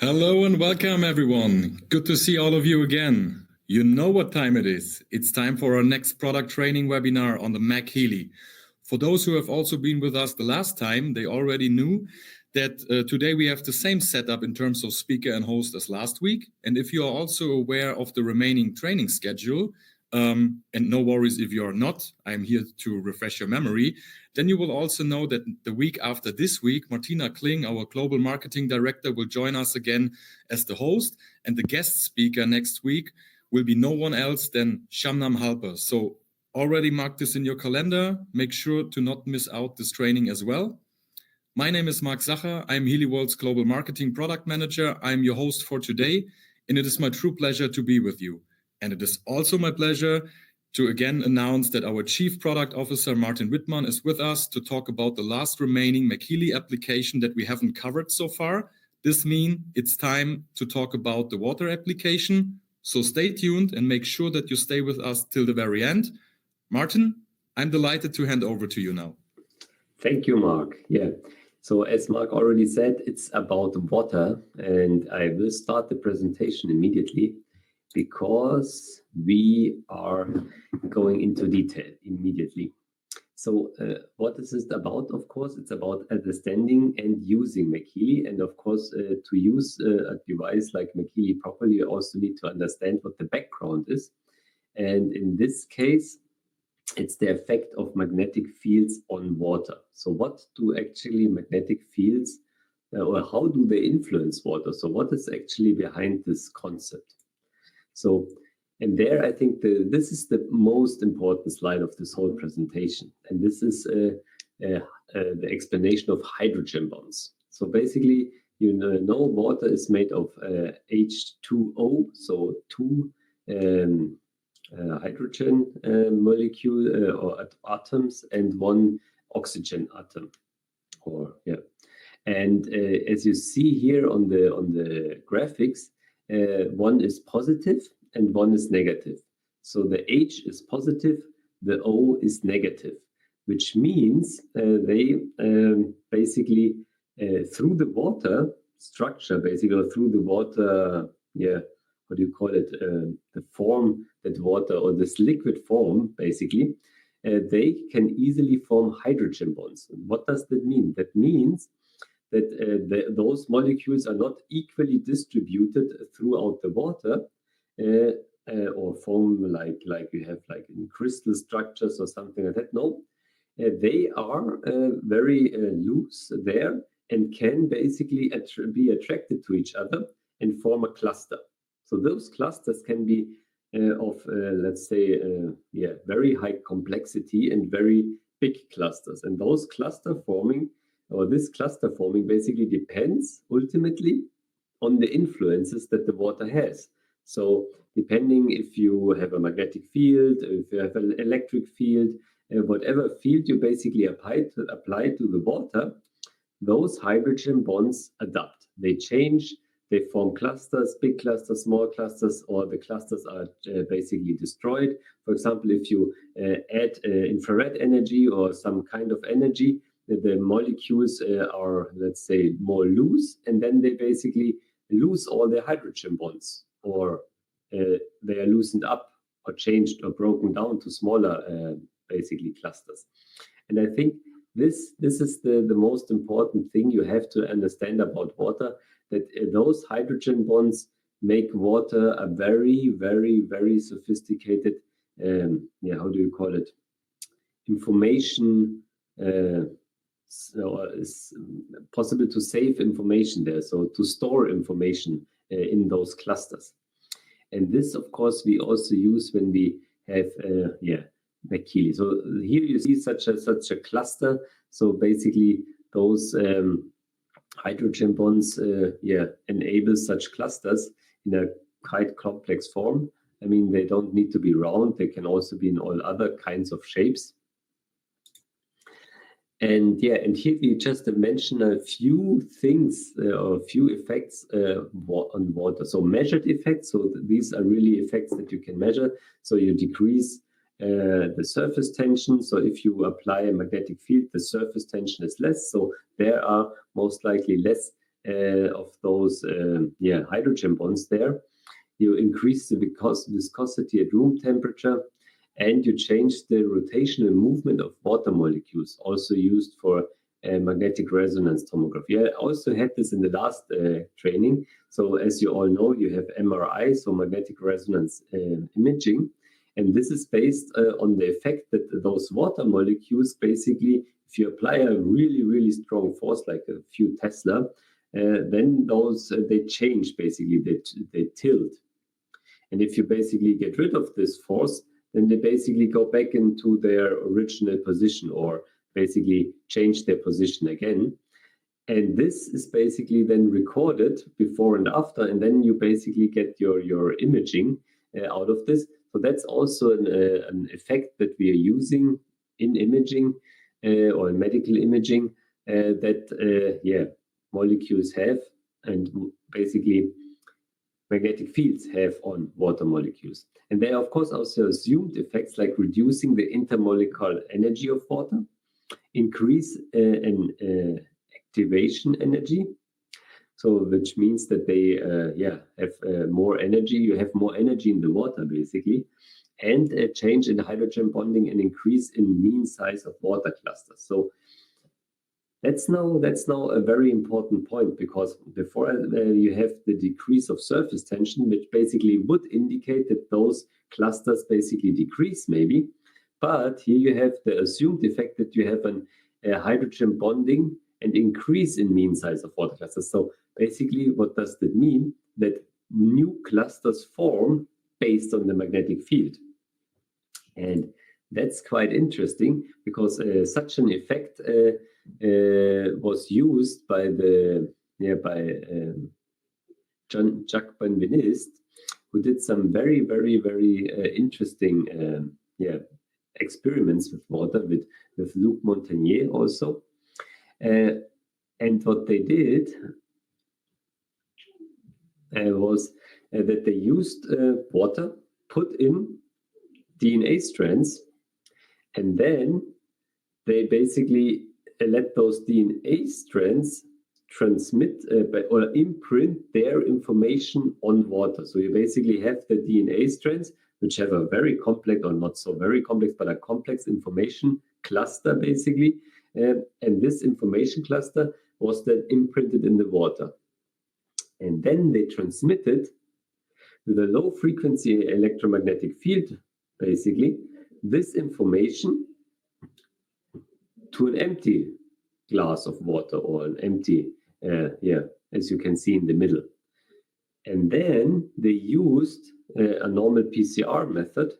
Hello and welcome everyone. Good to see all of you again. You know what time it is. It's time for our next product training webinar on the MagHealy. For those who have also been with us the last time, they already knew that today we have the same setup in terms of speaker and host as last week. And if you are also aware of the remaining training schedule, and no worries if you are not, I'm here to refresh your memory, then you will also know that the week after this week, Martina Kling, our Global Marketing Director, will join us again as the host, and the guest speaker next week will be no one else than Shamnam Halper. So already mark this in your calendar. Make sure to not miss out this training as well. My name is Mark Sacher. I'm Healy World's Global Marketing Product Manager. I'm your host for today, and it is my true pleasure to be with you. And it is also my pleasure to again announce that our Chief Product Officer, Martin Wittmann, is with us to talk about the last remaining MagHealy application that we haven't covered so far. This means it's time to talk about the water application. So stay tuned and make sure that you stay with us till the very end. Martin, I'm delighted to hand over to you now. Thank you, Mark. Yeah. So as Mark already said, it's about water, and I will start the presentation immediately because we are going into detail immediately. So what is it about? Of course, it's about understanding and using MagHealy. And of course, to use a device like MagHealy properly, you also need to understand what the background is. And in this case, it's the effect of magnetic fields on water. So what do actually magnetic fields, or how do they influence water? So what is actually behind this concept? So, and there I think this is the most important slide of this whole presentation. And this is the explanation of hydrogen bonds. So basically, you know water is made of H2O, so two hydrogen molecule or atoms and one oxygen atom. And as you see here on the graphics, one is positive and one is negative. So the H is positive, the O is negative, which means they basically through the water structure, basically, or through the water, what do you call it, the form that water, or this liquid form, basically, they can easily form hydrogen bonds. And what does that mean? That means that those molecules are not equally distributed throughout the water, or form like you have like in crystal structures or something like that. No, they are very loose there and can basically be attracted to each other and form a cluster. So those clusters can be of, let's say, very high complexity and very big clusters. And those cluster forming, or this cluster forming, basically depends ultimately on the influences that the water has. So depending if you have a magnetic field, if you have an electric field, whatever field you basically apply to the water, those hydrogen bonds adapt. They change. They form clusters, big clusters, small clusters, or the clusters are basically destroyed. For example, if you add infrared energy or some kind of energy, the molecules are, let's say, more loose, and then they basically lose all their hydrogen bonds, or they are loosened up or changed or broken down to smaller, basically, clusters. And I think this is the most important thing you have to understand about water, that those hydrogen bonds make water a very, very, very sophisticated, how do you call it, information, so it's possible to save information there, so to store information in those clusters. And this, of course, we also use when we have, MagHealy. So here you see such a cluster. So basically those hydrogen bonds enable such clusters in a quite complex form. I mean, they don't need to be round. They can also be in all other kinds of shapes. And here we just mention a few things or a few effects on water. So measured effects. So these are really effects that you can measure. So you decrease the surface tension. So if you apply a magnetic field, the surface tension is less. So there are most likely less of those hydrogen bonds there. You increase the viscosity at room temperature, and you change the rotational movement of water molecules, also used for magnetic resonance tomography. I also had this in the last training. So as you all know, you have MRI, so magnetic resonance imaging. And this is based on the effect that those water molecules, basically, if you apply a really, really strong force, like a few Tesla, then those, they change, basically, they tilt. And if you basically get rid of this force, then they basically go back into their original position, or basically change their position again. And this is basically then recorded before and after, and then you basically get your imaging out of this. So that's also an effect that we are using in imaging or in medical imaging that molecules have, and basically magnetic fields have on water molecules. And there are, of course, also assumed effects like reducing the intermolecular energy of water, increase activation energy, so which means that they have more energy. You have more energy in the water, basically, and a change in hydrogen bonding and increase in mean size of water clusters. So that's now a very important point, because before you have the decrease of surface tension, which basically would indicate that those clusters basically decrease, maybe. But here you have the assumed effect that you have a hydrogen bonding and increase in mean size of water clusters. So basically, what does that mean? That new clusters form based on the magnetic field. And that's quite interesting, because such an effect was used by Jacques Benveniste, who did some very, very, very interesting experiments with water with Luc Montagnier also. And what they did was that they used water, put in DNA strands, and then they basically let those DNA strands transmit or imprint their information on water. So you basically have the DNA strands, which have a very complex, or not so very complex, but a complex information cluster, basically. And this information cluster was then imprinted in the water. And then they transmitted with a low frequency electromagnetic field, basically, this information to an empty glass of water, or an empty, as you can see in the middle. And then they used a normal PCR method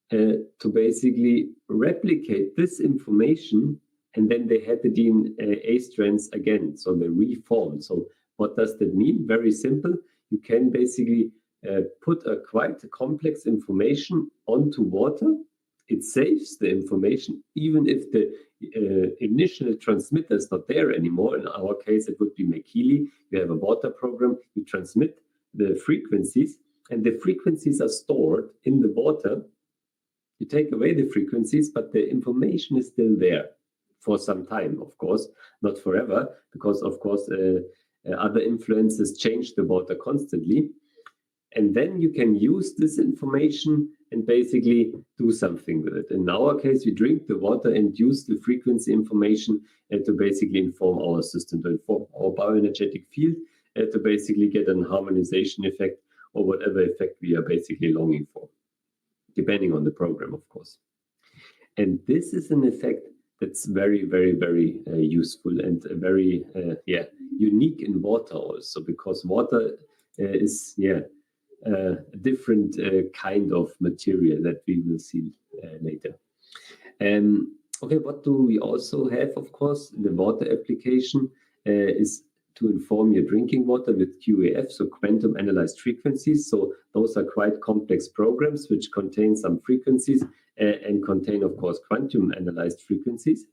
to basically replicate this information, and then they had the DNA strands again, so they reformed. So what does that mean? Very simple. You can basically put a quite complex information onto water. It saves the information, even if the initial transmitter is not there anymore. In our case, it would be MagHealy. You have a water program, you transmit the frequencies, and the frequencies are stored in the water. You take away the frequencies, but the information is still there for some time, of course, not forever, because, of course, other influences change the water constantly. And then you can use this information and basically do something with it. In our case, we drink the water and use the frequency information to basically inform our system, to inform our bioenergetic field, to basically get an harmonization effect, or whatever effect we are basically longing for, depending on the program, of course. And this is an effect that's very, very, very useful and very unique in water also, because water is a different kind of material that we will see later. Okay, what do we also have? Of course, the water application is to inform your drinking water with QAF, so quantum analyzed frequencies. So those are quite complex programs which contain some frequencies and contain, of course, quantum analyzed frequencies.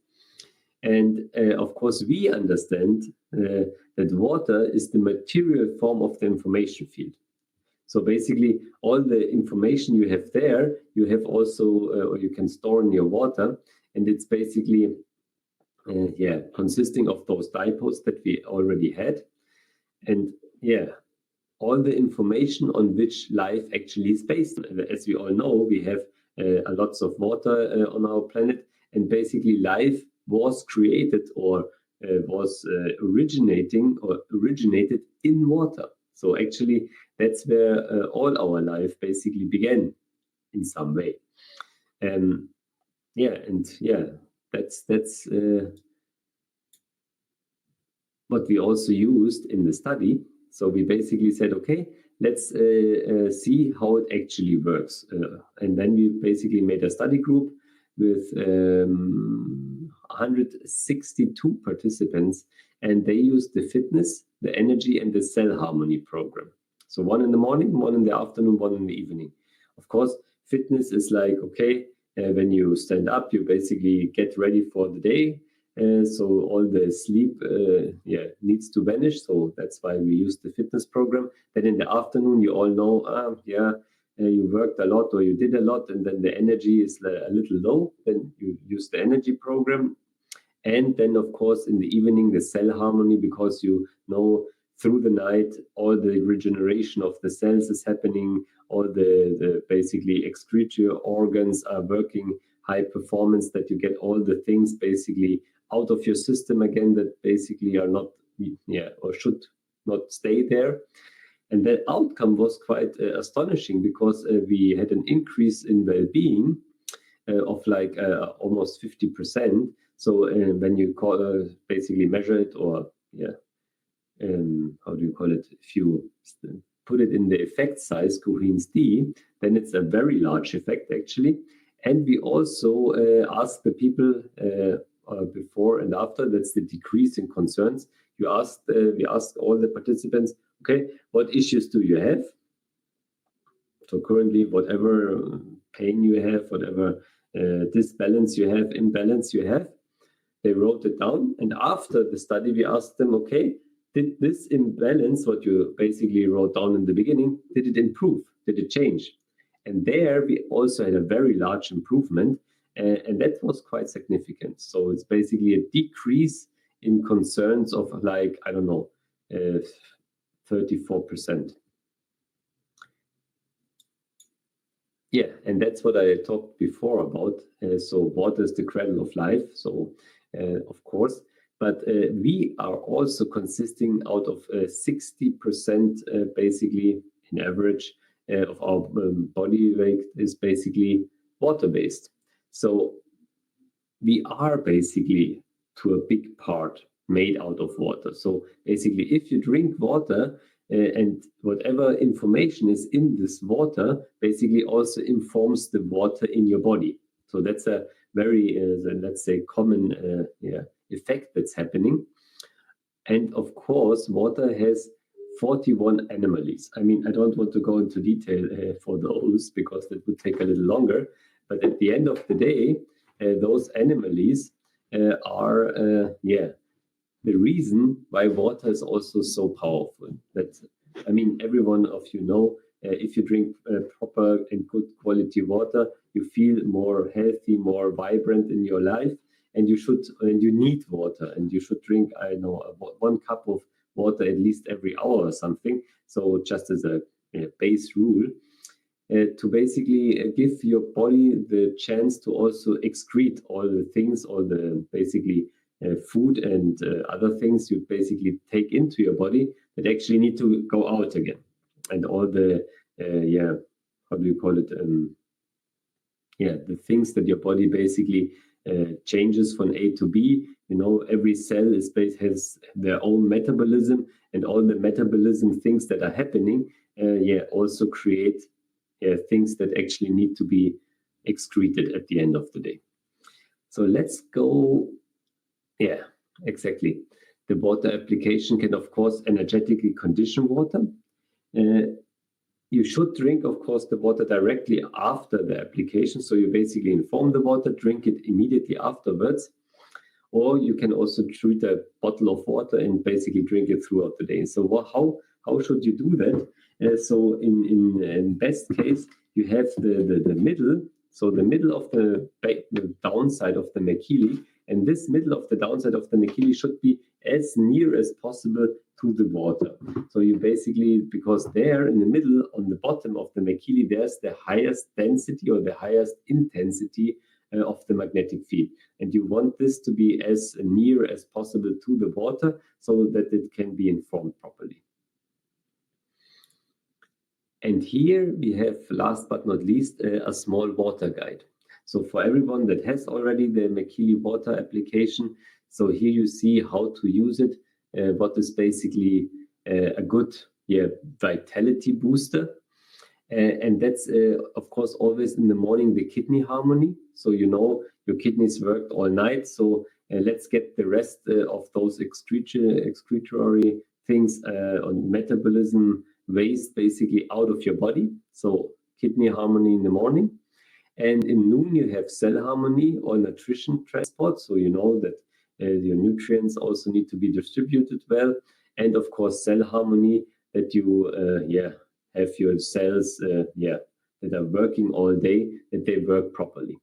And of course, we understand that water is the material form of the information field. So basically, all the information you have there, you have also, or you can store in your water, and it's basically, consisting of those dipoles that we already had. And yeah, all the information on which life actually is based. As we all know, we have lots of water on our planet, and basically life was created or was originated in water. So actually, that's where all our life basically began in some way. That's what we also used in the study. So we basically said, okay, let's see how it actually works. And then we basically made a study group with 162 participants, and they used the fitness, the energy, and the cell harmony program. So one in the morning, one in the afternoon, one in the evening. Of course, fitness is like, okay, when you stand up, you basically get ready for the day. So all the sleep needs to vanish. So that's why we use the fitness program. Then in the afternoon, you all know, you worked a lot or you did a lot, and then the energy is a little low. Then you use the energy program. And then, of course, in the evening, the cell harmony, because you know through the night, all the regeneration of the cells is happening. All the basically excretory organs are working high performance, that you get all the things basically out of your system again that basically are not, or should not stay there. And that outcome was quite astonishing, because we had an increase in well-being of like almost 50%. So when you basically measure it, or how do you call it? If you put it in the effect size, Cohen's D, then it's a very large effect actually. And we also asked the people before and after, that's the decrease in concerns. We asked all the participants, okay, what issues do you have? So currently, whatever pain you have, whatever disbalance you have, imbalance you have, they wrote it down. And after the study, we asked them, okay, did this imbalance, what you basically wrote down in the beginning, did it improve? Did it change? And there we also had a very large improvement, and that was quite significant. So it's basically a decrease in concerns of like, 34%. Yeah, and that's what I talked before about. So water is the cradle of life. So of course, but we are also consisting out of 60% basically in average of our body weight is basically water-based. So we are basically to a big part made out of water. So basically, if you drink water, and whatever information is in this water basically also informs the water in your body. So that's a very, let's say, common effect that's happening. And of course, water has 41 anomalies. I mean, I don't want to go into detail for those because that would take a little longer. But at the end of the day, those anomalies are the reason why water is also so powerful. That, I mean, every one of you know, if you drink proper and good quality water, you feel more healthy, more vibrant in your life, and you need water, and you should drink, 1 cup of water at least every hour or something. So just as a base rule, to basically give your body the chance to also excrete all the things, all the basically food and other things you basically take into your body that actually need to go out again. And all the, how do you call it? The things that your body basically changes from A to B. You know, every cell has their own metabolism, and all the metabolism things that are happening, also create things that actually need to be excreted at the end of the day. So let's go. Yeah, exactly. The water application can, of course, energetically condition water. You should drink, of course, the water directly after the application. So you basically inform the water, drink it immediately afterwards. Or you can also treat a bottle of water and basically drink it throughout the day. So how should you do that? So in best case, you have the middle. So the middle of the downside of the MagHealy And this middle of the downside of the MagHealy should be as near as possible to the water. So you basically, because there in the middle, on the bottom of the MagHealy, there's the highest density or the highest intensity of the magnetic field. And you want this to be as near as possible to the water so that it can be informed properly. And here we have, last but not least, a small water guide. So for everyone that has already the MagHealy water application, so here you see how to use it, what is basically a good vitality booster. And that's, of course, always in the morning, the kidney harmony. So you know your kidneys worked all night. So let's get the rest of those excretory things on metabolism waste basically out of your body. So kidney harmony in the morning. And in noon, you have cell harmony or nutrition transport. So you know that your nutrients also need to be distributed well. And of course, cell harmony, that you have your cells that are working all day, that they work properly.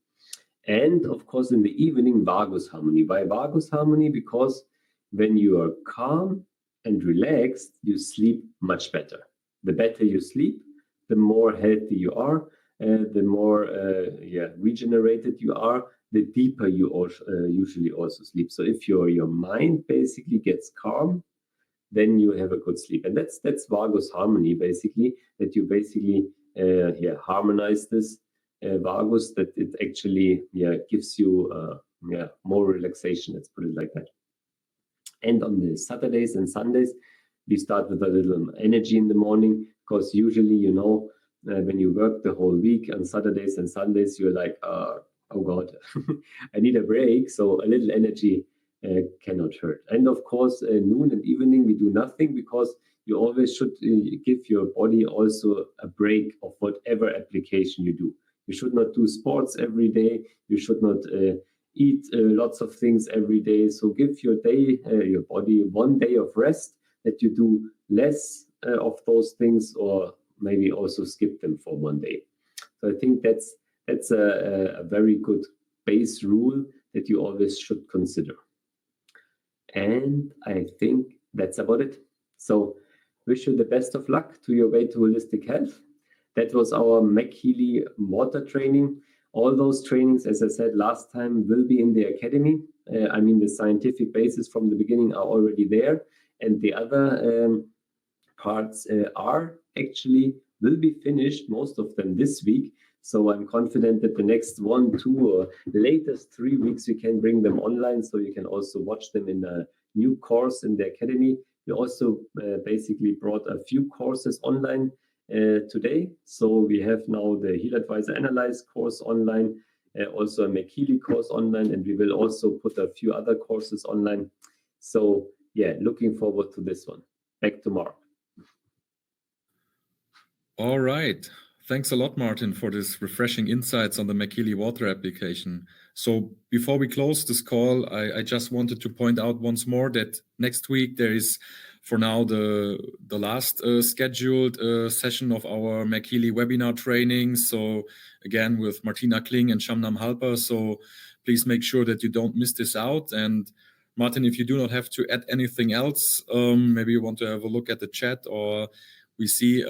And of course, in the evening, vagus harmony. Why vagus harmony? Because when you are calm and relaxed, you sleep much better. The better you sleep, the more healthy you are, the more regenerated you are, the deeper you usually also sleep. So if your mind basically gets calm, then you have a good sleep. And that's vagus harmony, basically, that you basically harmonize this vagus, that it actually gives you more relaxation, let's put it like that. And on the Saturdays and Sundays, we start with a little energy in the morning, because usually, you know, when you work the whole week on Saturdays and Sundays, you're like, oh God, I need a break. So a little energy cannot hurt. And of course, noon and evening, we do nothing, because you always should give your body also a break of whatever application you do. You should not do sports every day. You should not eat lots of things every day. So give your body 1 day of rest, that you do less of those things, or maybe also skip them for 1 day. So I think that's a very good base rule that you always should consider. And I think that's about it. So wish you the best of luck to your way to holistic health. That was our MagHealy water training. All those trainings, as I said last time, will be in the academy. The scientific basis from the beginning are already there. And the other parts will be finished, most of them this week. So I'm confident that the next 1, 2, or latest 3 weeks, we can bring them online, so you can also watch them in a new course in the academy. We also basically brought a few courses online today. So we have now the Heal Advisor Analyze course online, also a MagHealy course online, and we will also put a few other courses online. So looking forward to this one. Back to Mark. All right. Thanks a lot, Martin, for this refreshing insights on the MagHealy water application. So before we close this call, I just wanted to point out once more that next week there is, for now, the last scheduled session of our MagHealy webinar training. So again, with Martina Kling and Shamnam Halper. So please make sure that you don't miss this out. And Martin, if you do not have to add anything else, maybe you want to have a look at the chat, or we see...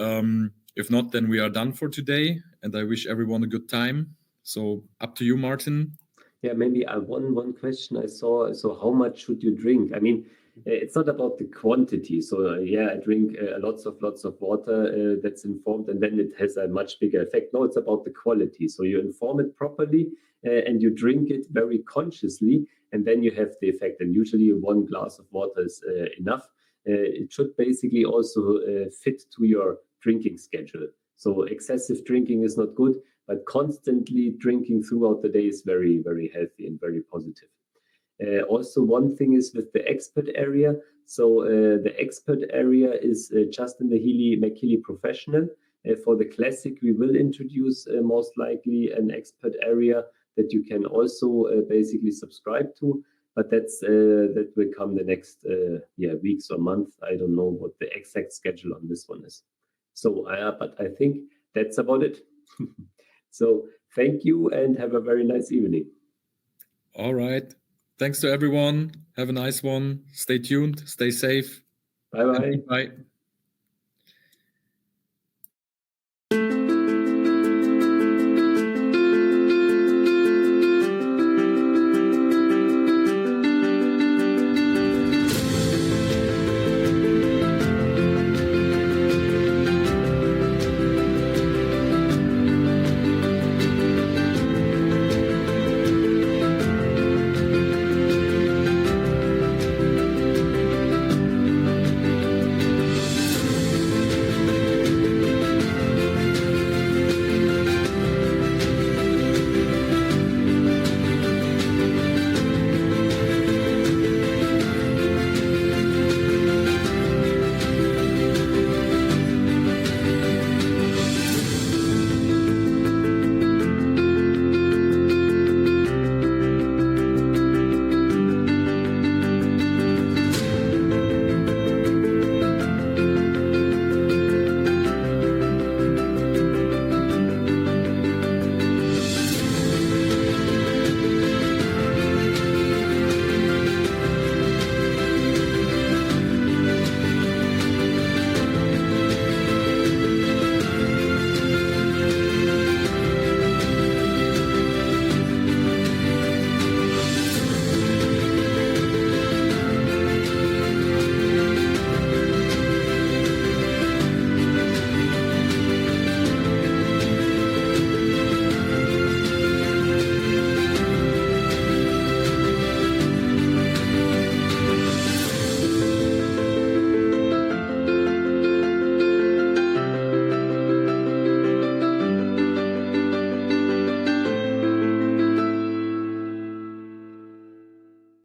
if not, then we are done for today, and I wish everyone a good time. So up to you, Martin. Yeah, maybe one question I saw. So how much should you drink? I mean, it's not about the quantity. So I drink lots of water that's informed, and then it has a much bigger effect. No, it's about the quality. So you inform it properly, and you drink it very consciously, and then you have the effect. And usually 1 glass of water is enough. It should basically also fit to your drinking schedule. So excessive drinking is not good, but constantly drinking throughout the day is very, very healthy and very positive. Also, one thing is with the expert area. So the expert area is just in the MagHealy Professional. For the Classic, we will introduce most likely an expert area that you can also basically subscribe to. But that will come the next weeks or months. I don't know what the exact schedule on this one is. So, but I think that's about it. So thank you and have a very nice evening. All right. Thanks to everyone. Have a nice one. Stay tuned. Stay safe. Bye-bye. Bye.